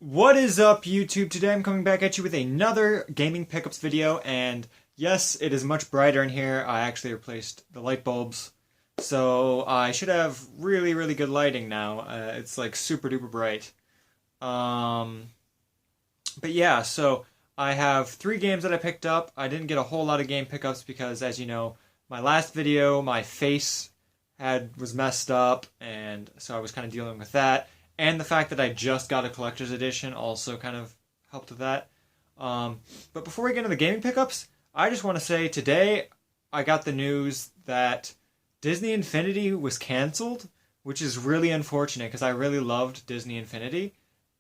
What is up, YouTube? Today I'm coming back at you with another gaming pickups video, and yes, it is much brighter in here. I actually replaced the light bulbs, so I should have really good lighting now. It's like super duper bright. Um, but yeah, so I have 3 games that I picked up. I didn't get a whole lot of game pickups because, as you know, my last video, my face was messed up, and so I was kind of dealing with that. And the fact that I just got a collector's edition also kind of helped with that. But before we get into the gaming pickups, I just want to say today I got the news that Disney Infinity was canceled, which is really unfortunate because I really loved Disney Infinity.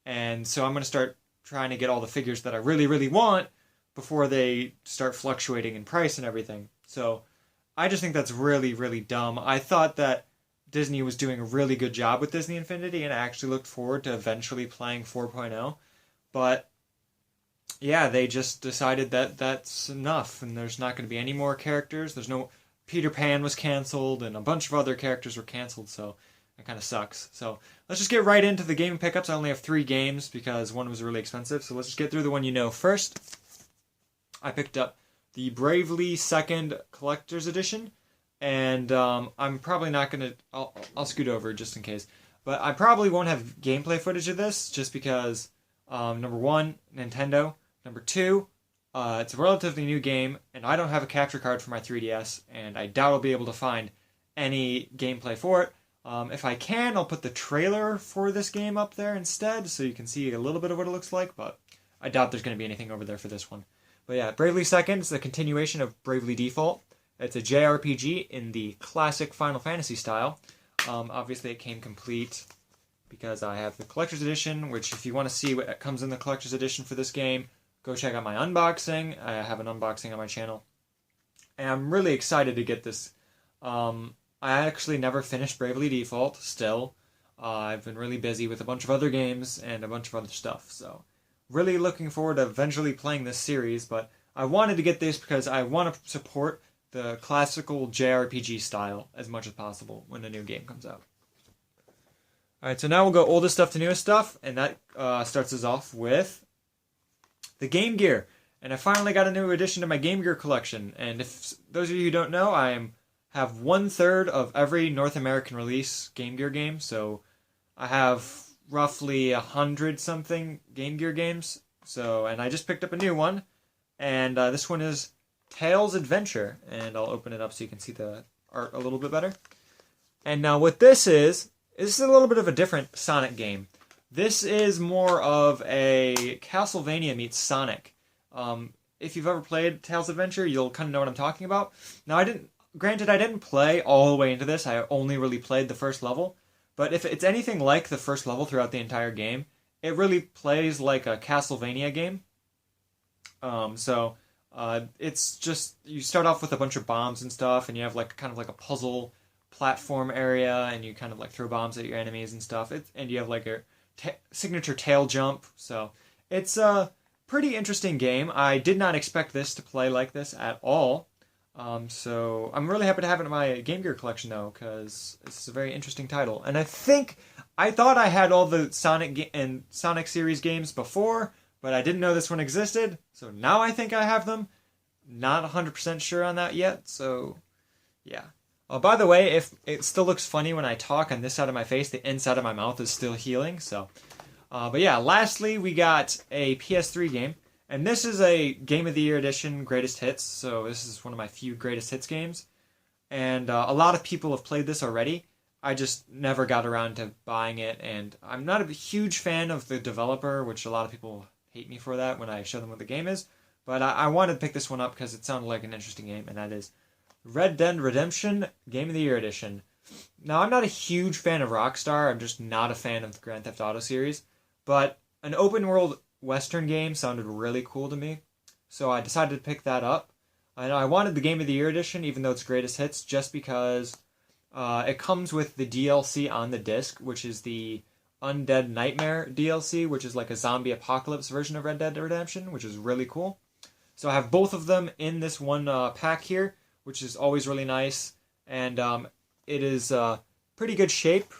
And so I'm going to start trying to get all the figures that I really want before they start fluctuating in price and everything. So I just think that's really dumb. I thought that Disney was doing a really good job with Disney Infinity, and I actually looked forward to eventually playing 4.0. But yeah, they just decided that that's enough, and there's not going to be any more characters. There's no Peter Pan was canceled, and a bunch of other characters were canceled, so that kind of sucks. So let's just get right into the gaming pickups. I only have 3 games because one was really expensive, so let's just get through the one you know first. I picked up the Bravely Second Collector's Edition. And I'm probably not going to... I'll scoot over just in case. But I probably won't have gameplay footage of this just because, number 1, Nintendo. Number 2, it's a relatively new game, and I don't have a capture card for my 3DS, and I doubt I'll be able to find any gameplay for it. If I can, I'll put the trailer for this game up there instead, so you can see a little bit of what it looks like, but I doubt there's going to be anything over there for this one. But yeah, Bravely Second is the continuation of Bravely Default. It's a JRPG in the classic Final Fantasy style. Obviously, it came complete because I have the Collector's Edition, which if you want to see what comes in the Collector's Edition for this game, go check out my unboxing. I have an unboxing on my channel. And I'm really excited to get this. I actually never finished Bravely Default, still. I've been really busy with a bunch of other games and a bunch of other stuff, so really looking forward to eventually playing this series, but I wanted to get this because I want to support the classical JRPG style as much as possible when a new game comes out. Alright, so now we'll go oldest stuff to newest stuff, and that starts us off with the Game Gear. And I finally got a new addition to my Game Gear collection, and if those of you who don't know, have 1/3 of every North American release Game Gear game, so I have roughly 100-something Game Gear games, and I just picked up a new one, and this one is Tails Adventure, and I'll open it up so you can see the art a little bit better. And now what this is a little bit of a different Sonic game. This is more of a Castlevania meets Sonic. If you've ever played Tails Adventure, you'll kind of know what I'm talking about. Now, I didn't play all the way into this. I only really played the first level. But if it's anything like the first level throughout the entire game, it really plays like a Castlevania game. It's just, you start off with a bunch of bombs and stuff, and you have kind of like a puzzle platform area, and you kind of like throw bombs at your enemies and stuff. And you have like a signature tail jump. So it's a pretty interesting game. I did not expect this to play like this at all. So I'm really happy to have it in my Game Gear collection though, because it's a very interesting title. And I thought I had all the Sonic series games before, but I didn't know this one existed, so now I think I have them. Not 100% sure on that yet, so yeah. Oh, by the way, if it still looks funny when I talk on this side of my face, the inside of my mouth is still healing, so. But yeah, lastly, we got a PS3 game, and this is a Game of the Year edition Greatest Hits, so this is one of my few Greatest Hits games. And a lot of people have played this already. I just never got around to buying it, and I'm not a huge fan of the developer, which a lot of people hate me for that when I show them what the game is, but I wanted to pick this one up because it sounded like an interesting game, and that is Red Dead Redemption Game of the Year Edition. Now, I'm not a huge fan of Rockstar, I'm just not a fan of the Grand Theft Auto series, but an open-world Western game sounded really cool to me, so I decided to pick that up. And I wanted the Game of the Year Edition, even though it's Greatest Hits, just because it comes with the DLC on the disc, which is the Undead Nightmare DLC, which is like a zombie apocalypse version of Red Dead Redemption, which is really cool. So I have both of them in this one pack here, which is always really nice, and it is pretty good shape.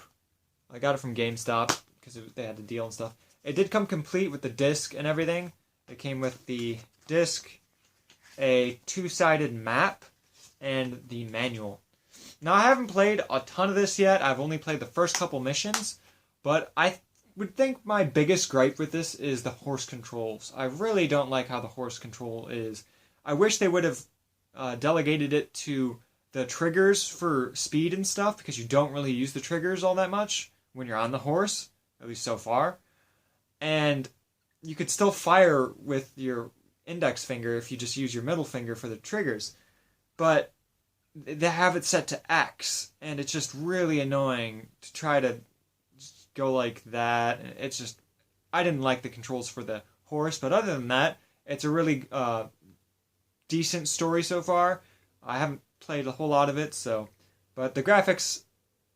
I got it from GameStop because they had a deal and stuff. It did come complete with the disc and everything. It came with the disc, a two-sided map, and the manual. Now, I haven't played a ton of this yet. I've only played the first couple missions, but I would think my biggest gripe with this is the horse controls. I really don't like how the horse control is. I wish they would have delegated it to the triggers for speed and stuff, because you don't really use the triggers all that much when you're on the horse, at least so far. And you could still fire with your index finger if you just use your middle finger for the triggers. But they have it set to X, and it's just really annoying to try to go like that. It's just, I didn't like the controls for the horse, but other than that, it's a really decent story so far. I haven't played a whole lot of it, but the graphics,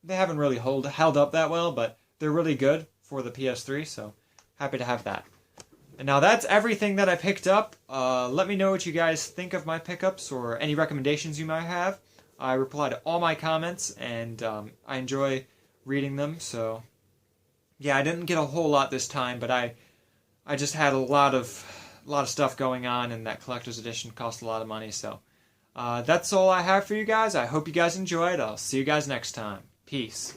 they haven't really held up that well, but they're really good for the PS3, so happy to have that. And now that's everything that I picked up. Let me know what you guys think of my pickups or any recommendations you might have. I reply to all my comments, and I enjoy reading them, so yeah, I didn't get a whole lot this time, but I just had a lot of stuff going on, and that collector's edition cost a lot of money, so that's all I have for you guys. I hope you guys enjoyed. I'll see you guys next time. Peace.